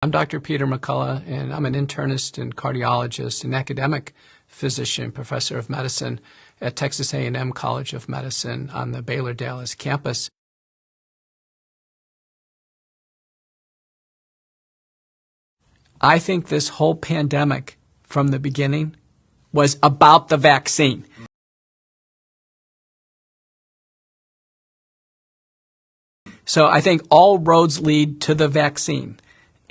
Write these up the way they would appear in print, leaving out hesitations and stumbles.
I'm Dr. Peter McCullough, and I'm an internist and cardiologist, an academic physician, professor of medicine at Texas A&M College of Medicine on the Baylor Dallas campus. I think this whole pandemic from the beginning was about the vaccine. So I think all roads lead to the vaccine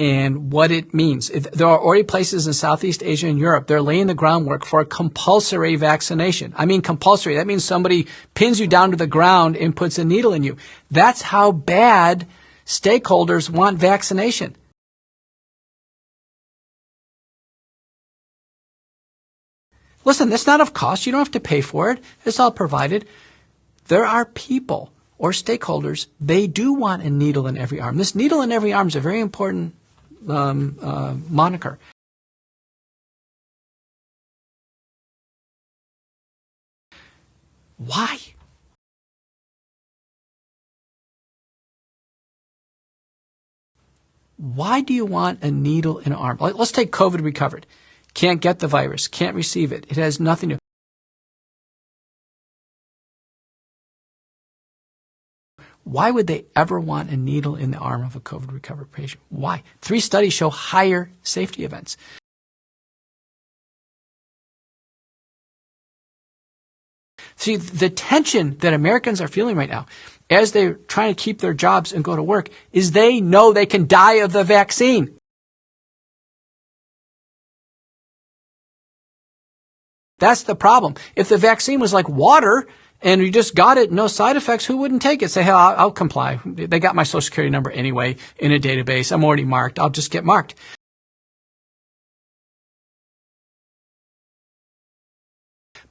and what it means. There are already places in Southeast Asia and Europe, they're laying the groundwork for a compulsory vaccination. I mean compulsory. That means somebody pins you down to the ground and puts a needle in you. That's how bad stakeholders want vaccination. Listen, that's not of cost. You don't have to pay for it. It's all provided. There are people or stakeholders, they do want a needle in every arm. This needle in every arm is a very important moniker. Why? Why do you want a needle in an arm? Let's take COVID recovered. Can't get the virus, can't receive it. It has nothing to. Why would they ever want a needle in the arm of a COVID recovered patient? Why? 3 studies show higher safety events. See, the tension that Americans are feeling right now as they're trying to keep their jobs and go to work is they know they can die of the vaccine. That's the problem. If the vaccine was like water and you just got it, no side effects, who wouldn't take it? Say, hey, I'll comply. They got my social security number anyway in a database. I'm already marked. I'll just get marked.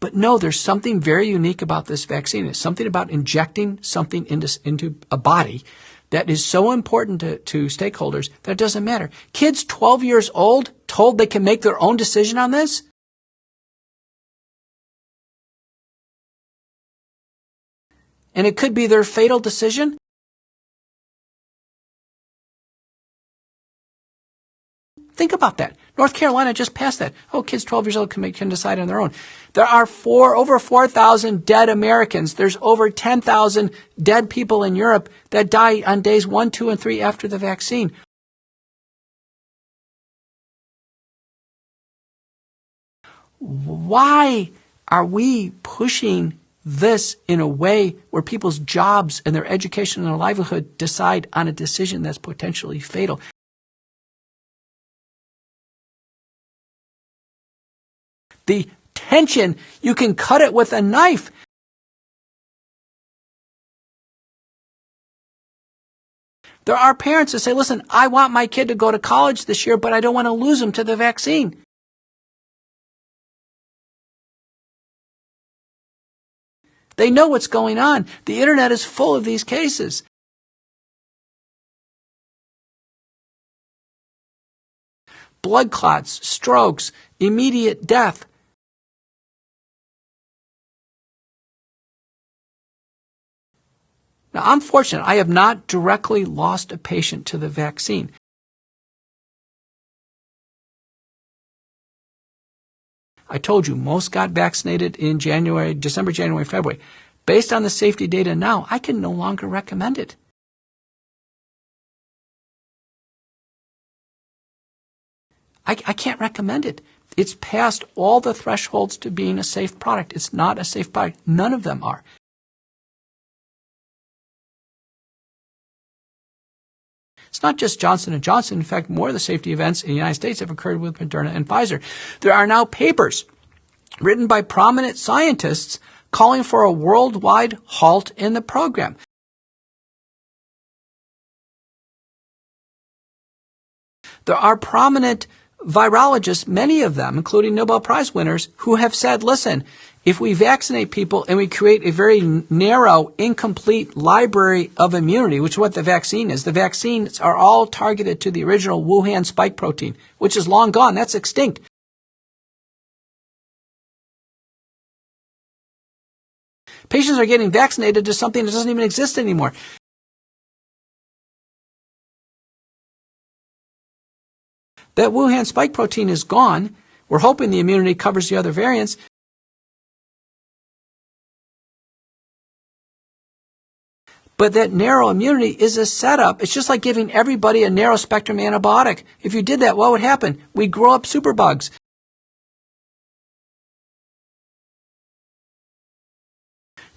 But no, there's something very unique about this vaccine. It's something about injecting something into a body that is so important to stakeholders that it doesn't matter. Kids 12 years old told they can make their own decision on this? And it could be their fatal decision? Think about that. North Carolina just passed that. Oh, kids 12 years old can decide on their own. There are over 4,000 dead Americans. There's over 10,000 dead people in Europe that die on days 1, 2, and 3 after the vaccine. Why are we pushing this in a way where people's jobs and their education and their livelihood decide on a decision that's potentially fatal? The tension, you can cut it with a knife. There are parents that say, listen, I want my kid to go to college this year, but I don't want to lose him to the vaccine. They know what's going on. The internet is full of these cases. Blood clots, strokes, immediate death. Now, I'm fortunate. I have not directly lost a patient to the vaccine. I told you, most got vaccinated in December, January, February. Based on the safety data now, I can no longer recommend it. I can't recommend it. It's past all the thresholds to being a safe product. It's not a safe product. None of them are. It's not just Johnson & Johnson. In fact, more of the safety events in the United States have occurred with Moderna and Pfizer. There are now papers written by prominent scientists calling for a worldwide halt in the program. There are prominent virologists, many of them, including Nobel Prize winners, who have said, listen, if we vaccinate people and we create a very narrow, incomplete library of immunity, which is what the vaccine is, the vaccines are all targeted to the original Wuhan spike protein, which is long gone. That's extinct. Patients are getting vaccinated to something that doesn't even exist anymore. That Wuhan spike protein is gone. We're hoping the immunity covers the other variants. But that narrow immunity is a setup. It's just like giving everybody a narrow spectrum antibiotic. If you did that, what would happen? We'd grow up superbugs.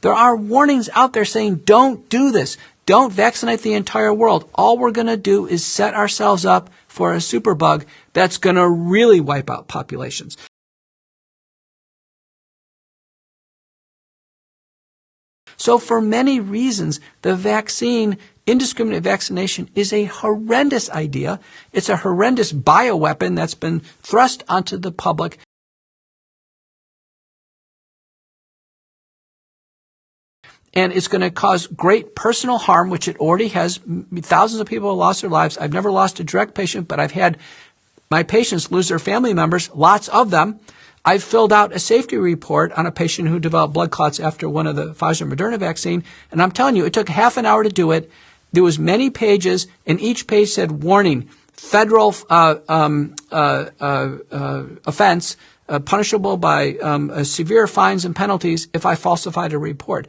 There are warnings out there saying, don't do this. Don't vaccinate the entire world. All we're going to do is set ourselves up for a superbug that's going to really wipe out populations. So for many reasons, the vaccine, indiscriminate vaccination, is a horrendous idea. It's a horrendous bioweapon that's been thrust onto the public. And it's going to cause great personal harm, which it already has. Thousands of people have lost their lives. I've never lost a direct patient, but I've had my patients lose their family members, lots of them. I've filled out a safety report on a patient who developed blood clots after one of the Pfizer Moderna vaccine. And I'm telling you, it took half an hour to do it. There was many pages, and each page said, warning, federal offense, punishable by severe fines and penalties if I falsified a report.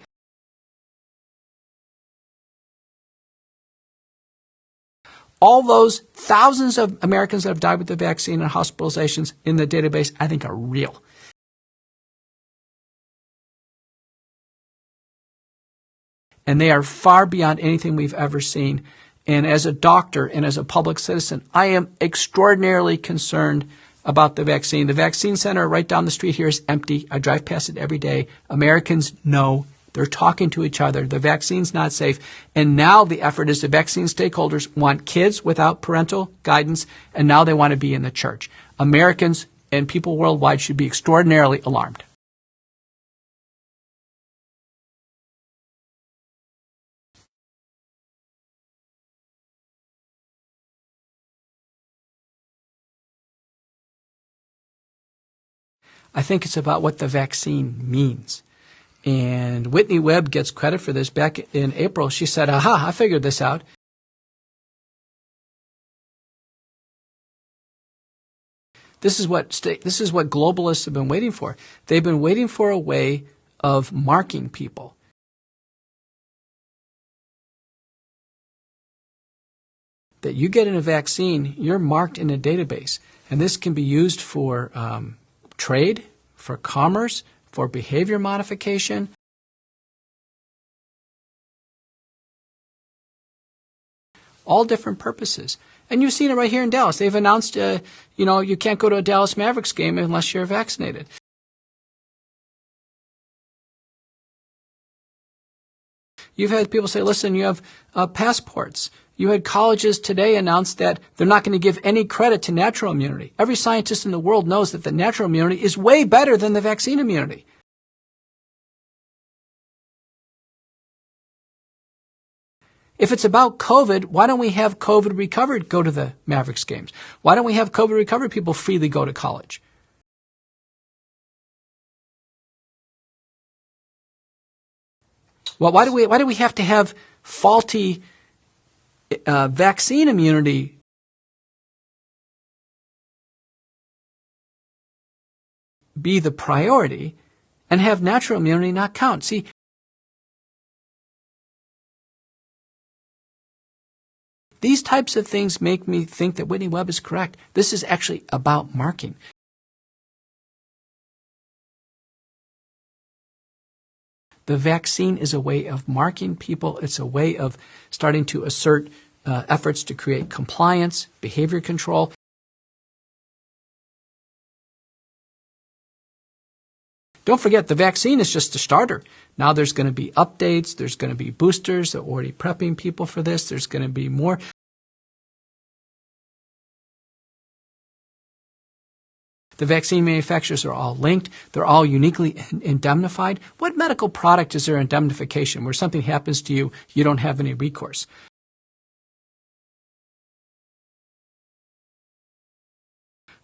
All those thousands of Americans that have died with the vaccine and hospitalizations in the database, I think, are real. And they are far beyond anything we've ever seen. And as a doctor and as a public citizen, I am extraordinarily concerned about the vaccine. The vaccine center right down the street here is empty. I drive past it every day. Americans know. They're talking to each other. The vaccine's not safe. And now the effort is the vaccine stakeholders want kids without parental guidance, and now they want to be in the church. Americans and people worldwide should be extraordinarily alarmed. I think it's about what the vaccine means. And Whitney Webb gets credit for this. Back in April, she said, aha, I figured this out. This is what globalists have been waiting for. They've been waiting for a way of marking people. That you get in a vaccine, you're marked in a database. And this can be used for trade, for commerce, for behavior modification. All different purposes. And you've seen it right here in Dallas. They've announced, you can't go to a Dallas Mavericks game unless you're vaccinated. You've had people say, listen, you have passports. You had colleges today announce that they're not going to give any credit to natural immunity. Every scientist in the world knows that the natural immunity is way better than the vaccine immunity. If it's about COVID, why don't we have COVID recovered go to the Mavericks games? Why don't we have COVID recovered people freely go to college? Well, why do we have to have faulty vaccine immunity be the priority and have natural immunity not count? See, these types of things make me think that Whitney Webb is correct. This is actually about marking. The vaccine is a way of marking people. It's a way of starting to assert efforts to create compliance, behavior control. Don't forget, the vaccine is just a starter. Now there's going to be updates. There's going to be boosters. They're already prepping people for this. There's going to be more. The vaccine manufacturers are all linked. They're all uniquely indemnified. What medical product is there indemnification where something happens to you, you don't have any recourse?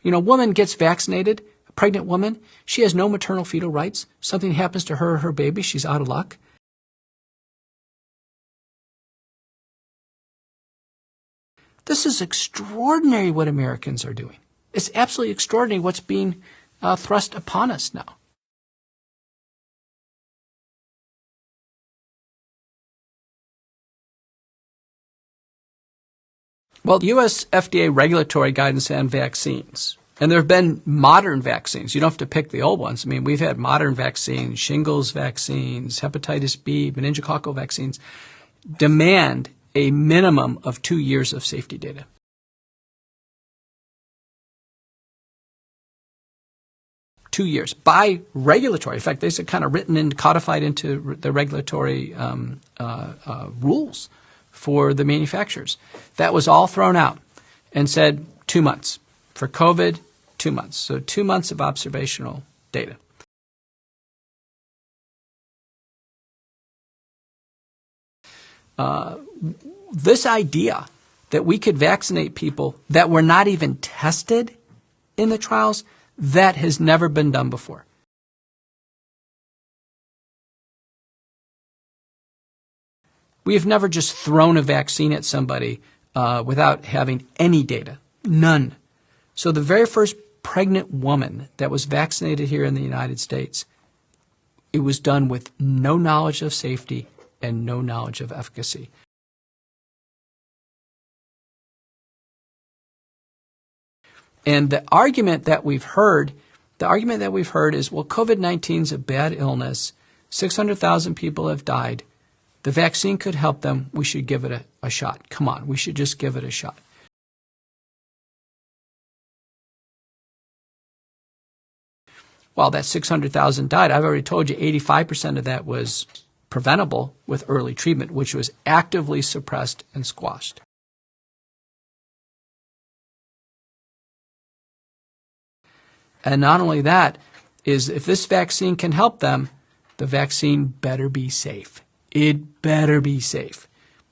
A woman gets vaccinated, a pregnant woman, she has no maternal fetal rights. Something happens to her or her baby, she's out of luck. This is extraordinary what Americans are doing. It's absolutely extraordinary what's being thrust upon us now. Well, the U.S. FDA regulatory guidance on vaccines, and there have been modern vaccines. You don't have to pick the old ones. I mean, we've had modern vaccines, shingles vaccines, hepatitis B, meningococcal vaccines, demand a minimum of 2 years of safety data. Years by regulatory. In fact, these are kind of written and codified into the regulatory rules for the manufacturers. That was all thrown out and said 2 months. For COVID, 2 months. So 2 months of observational data. This idea that we could vaccinate people that were not even tested in the trials, that has never been done before. We have never just thrown a vaccine at somebody without having any data. None. So the very first pregnant woman that was vaccinated here in the United States, it was done with no knowledge of safety and no knowledge of efficacy. And the argument that we've heard is, well, COVID-19 is a bad illness. 600,000 people have died. The vaccine could help them. We should give it a shot. Come on, we should just give it a shot. Well, that 600,000 died. I've already told you 85% of that was preventable with early treatment, which was actively suppressed and squashed. And not only that, is if this vaccine can help them, the vaccine better be safe. It better be safe.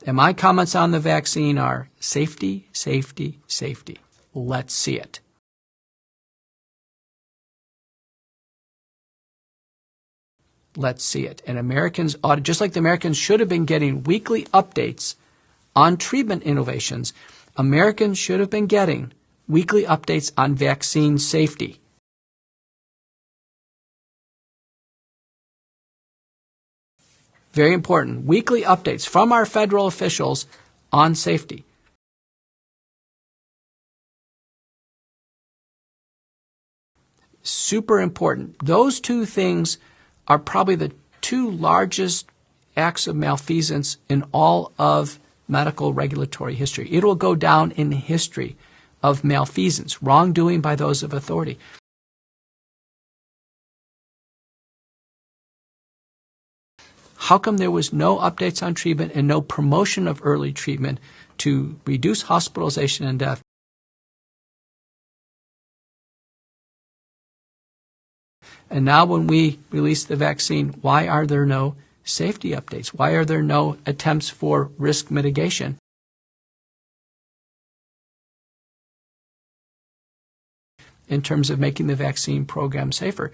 And my comments on the vaccine are safety, safety, safety. Let's see it. Let's see it. And Americans ought, just like the Americans should have been getting weekly updates on treatment innovations, Americans should have been getting weekly updates on vaccine safety. Very important. Weekly updates from our federal officials on safety. Super important. Those two things are probably the two largest acts of malfeasance in all of medical regulatory history. It will go down in history of malfeasance, wrongdoing by those of authority. How come there was no updates on treatment and no promotion of early treatment to reduce hospitalization and death? And now when we release the vaccine, why are there no safety updates? Why are there no attempts for risk mitigation? In terms of making the vaccine program safer.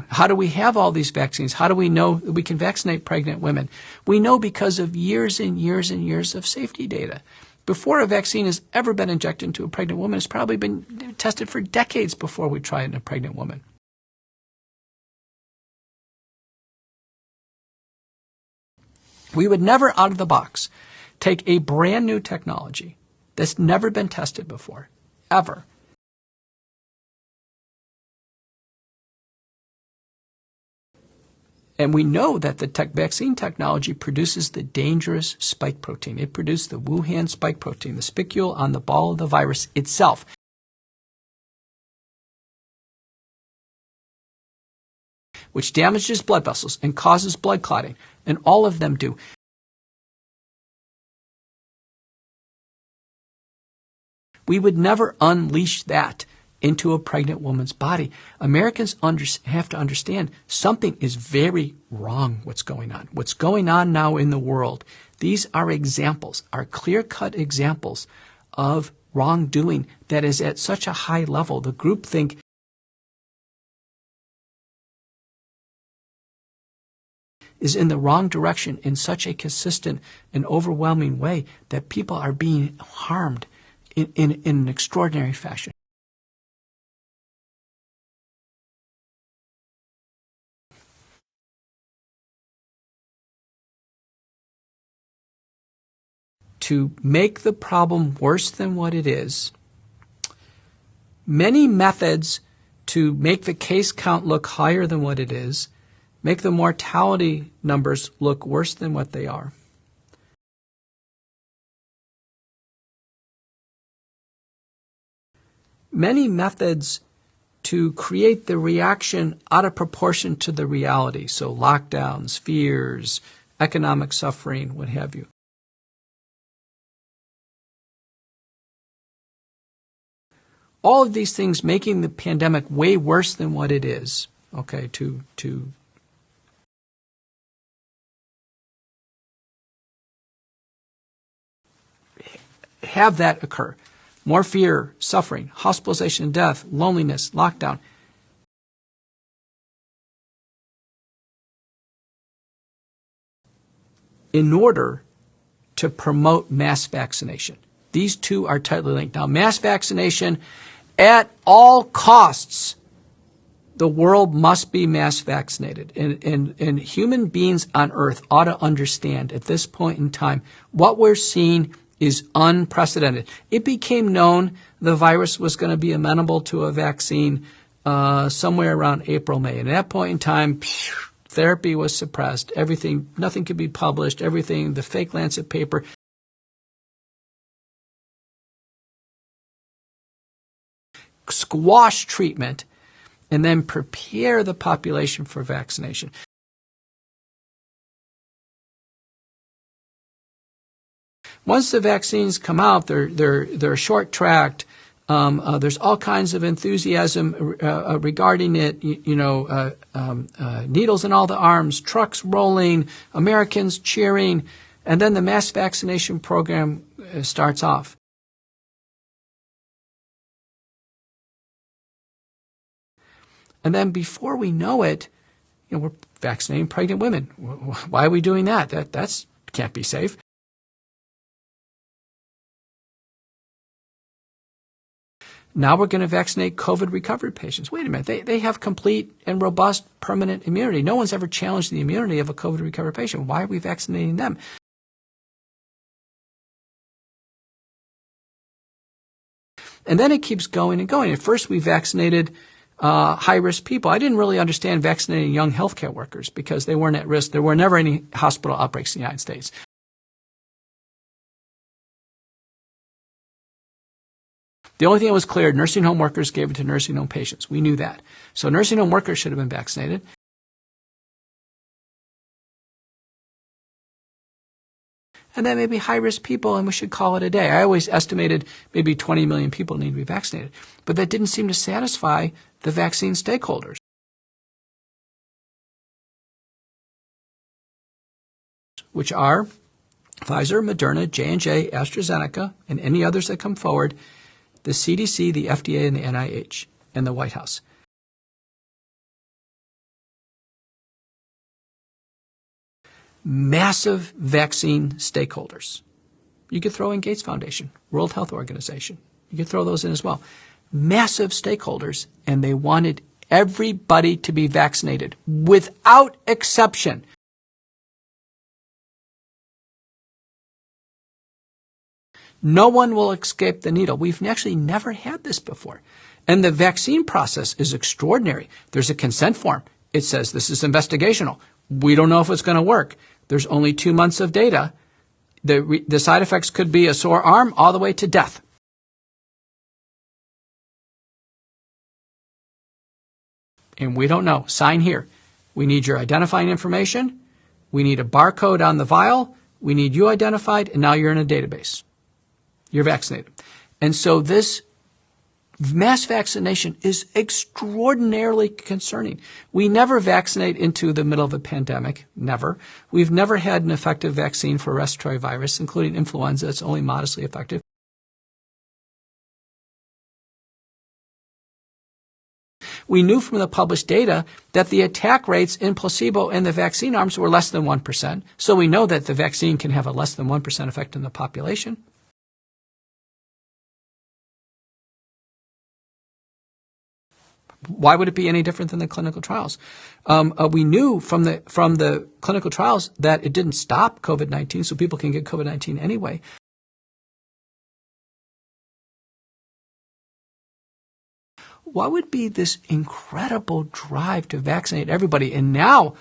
How do we have all these vaccines? How do we know that we can vaccinate pregnant women? We know because of years and years and years of safety data. Before a vaccine has ever been injected into a pregnant woman, it's probably been tested for decades before we try it in a pregnant woman. We would never, out of the box, take a brand new technology that's never been tested before, ever, and we know that the vaccine technology produces the dangerous spike protein. It produced the Wuhan spike protein, the spicule on the ball of the virus itself. Which damages blood vessels and causes blood clotting, and all of them do. We would never unleash that into a pregnant woman's body. Americans have to understand something is very wrong what's going on. What's going on now in the world, these are examples, are clear-cut examples of wrongdoing that is at such a high level. The groupthink is in the wrong direction in such a consistent and overwhelming way that people are being harmed in an extraordinary fashion. To make the problem worse than what it is, many methods to make the case count look higher than what it is, make the mortality numbers look worse than what they are. Many methods to create the reaction out of proportion to the reality, so lockdowns, fears, economic suffering, what have you. All of these things making the pandemic way worse than what it is, okay, to have that occur. More fear, suffering, hospitalization, death, loneliness, lockdown. In order to promote mass vaccination. These two are tightly linked. Now, mass vaccination, at all costs, the world must be mass vaccinated. And human beings on Earth ought to understand at this point in time what we're seeing is unprecedented. It became known the virus was going to be amenable to a vaccine somewhere around April, May. And at that point in time, therapy was suppressed. Everything, nothing could be published. Everything, the fake Lancet paper. Squash treatment and then prepare the population for vaccination. Once the vaccines come out, they're short-tracked. There's all kinds of enthusiasm regarding it. Needles in all the arms, trucks rolling, Americans cheering, and then the mass vaccination program starts off. And then before we know it, we're vaccinating pregnant women. Why are we doing that? That can't be safe. Now we're going to vaccinate COVID recovered patients. Wait a minute. They have complete and robust permanent immunity. No one's ever challenged the immunity of a COVID recovered patient. Why are we vaccinating them? And then it keeps going and going. At first we vaccinated high-risk people. I didn't really understand vaccinating young healthcare workers because they weren't at risk. There were never any hospital outbreaks in the United States. The only thing that was clear, nursing home workers gave it to nursing home patients. We knew that. So nursing home workers should have been vaccinated. And then maybe high-risk people, and we should call it a day. I always estimated maybe 20 million people need to be vaccinated. But that didn't seem to satisfy the vaccine stakeholders, which are Pfizer, Moderna, J&J, AstraZeneca, and any others that come forward, the CDC, the FDA, and the NIH, and the White House. Massive vaccine stakeholders. You could throw in Gates Foundation, World Health Organization. You could throw those in as well. Massive stakeholders, and they wanted everybody to be vaccinated without exception. No one will escape the needle. We've actually never had this before. And the vaccine process is extraordinary. There's a consent form. It says this is investigational. We don't know if it's going to work. There's only 2 months of data. The side effects could be a sore arm all the way to death. And we don't know. Sign here. We need your identifying information. We need a barcode on the vial. We need you identified, and now you're in a database. You're vaccinated. And so this mass vaccination is extraordinarily concerning. We never vaccinate into the middle of a pandemic. Never. We've never had an effective vaccine for a respiratory virus, including influenza. It's only modestly effective. We knew from the published data that the attack rates in placebo and the vaccine arms were less than 1%. So we know that the vaccine can have a less than 1% effect in the population. Why would it be any different than the clinical trials? We knew from the clinical trials that it didn't stop COVID-19, so people can get COVID-19 anyway. What would be this incredible drive to vaccinate everybody? And now,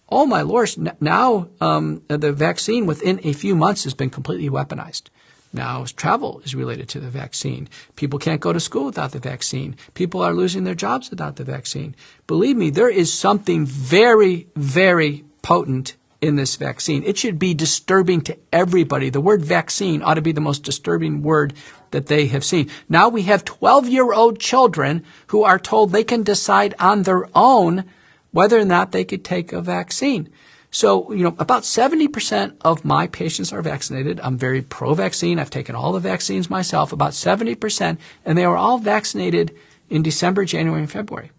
oh my lord, now the vaccine within a few months has been completely weaponized. Now travel is related to the vaccine. People can't go to school without the vaccine. People are losing their jobs without the vaccine. Believe me, there is something very, very potent in this vaccine. It should be disturbing to everybody. The word vaccine ought to be the most disturbing word that they have seen. Now we have 12-year-old children who are told they can decide on their own whether or not they could take a vaccine. So, about 70% of my patients are vaccinated. I'm very pro-vaccine. I've taken all the vaccines myself, about 70%, and they were all vaccinated in December, January, and February.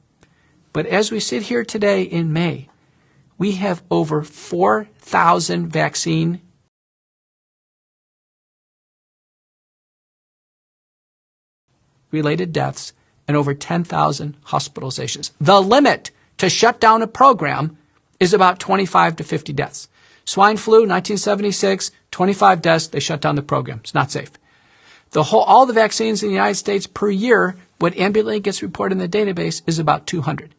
But as we sit here today in May, we have over 4,000 vaccine-related deaths and over 10,000 hospitalizations. The limit to shut down a program is about 25 to 50 deaths. Swine flu, 1976, 25 deaths, they shut down the program. It's not safe. All the vaccines in the United States per year, what ambulantly gets reported in the database is about 200.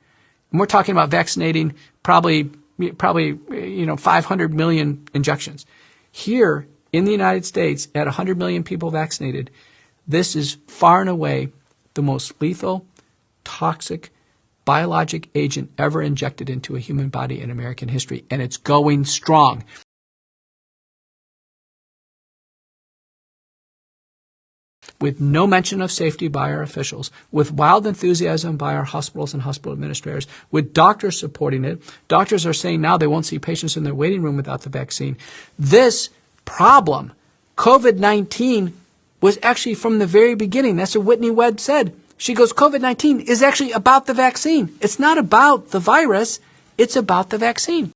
And we're talking about vaccinating probably 500 million injections. Here in the United States, at 100 million people vaccinated, this is far and away the most lethal, toxic, biologic agent ever injected into a human body in American history, and it's going strong. With no mention of safety by our officials, with wild enthusiasm by our hospitals and hospital administrators, with doctors supporting it. Doctors are saying now they won't see patients in their waiting room without the vaccine. This problem, COVID-19, was actually from the very beginning. That's what Whitney Webb said. She goes, COVID-19 is actually about the vaccine. It's not about the virus. It's about the vaccine.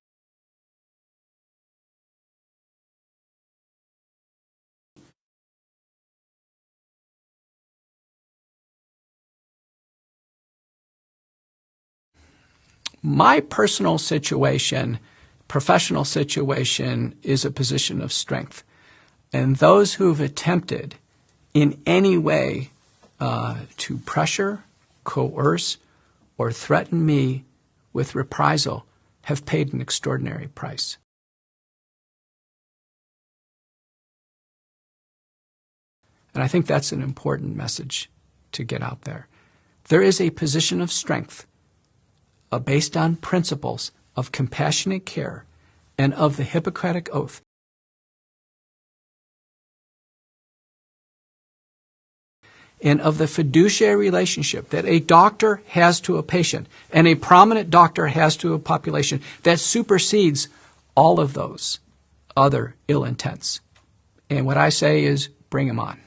My personal situation, professional situation, is a position of strength. And those who've attempted in any way to pressure, coerce, or threaten me with reprisal have paid an extraordinary price. And I think that's an important message to get out there. There is a position of strength based on principles of compassionate care and of the Hippocratic Oath. And of the fiduciary relationship that a doctor has to a patient and a prominent doctor has to a population that supersedes all of those other ill intents. And what I say is, bring them on.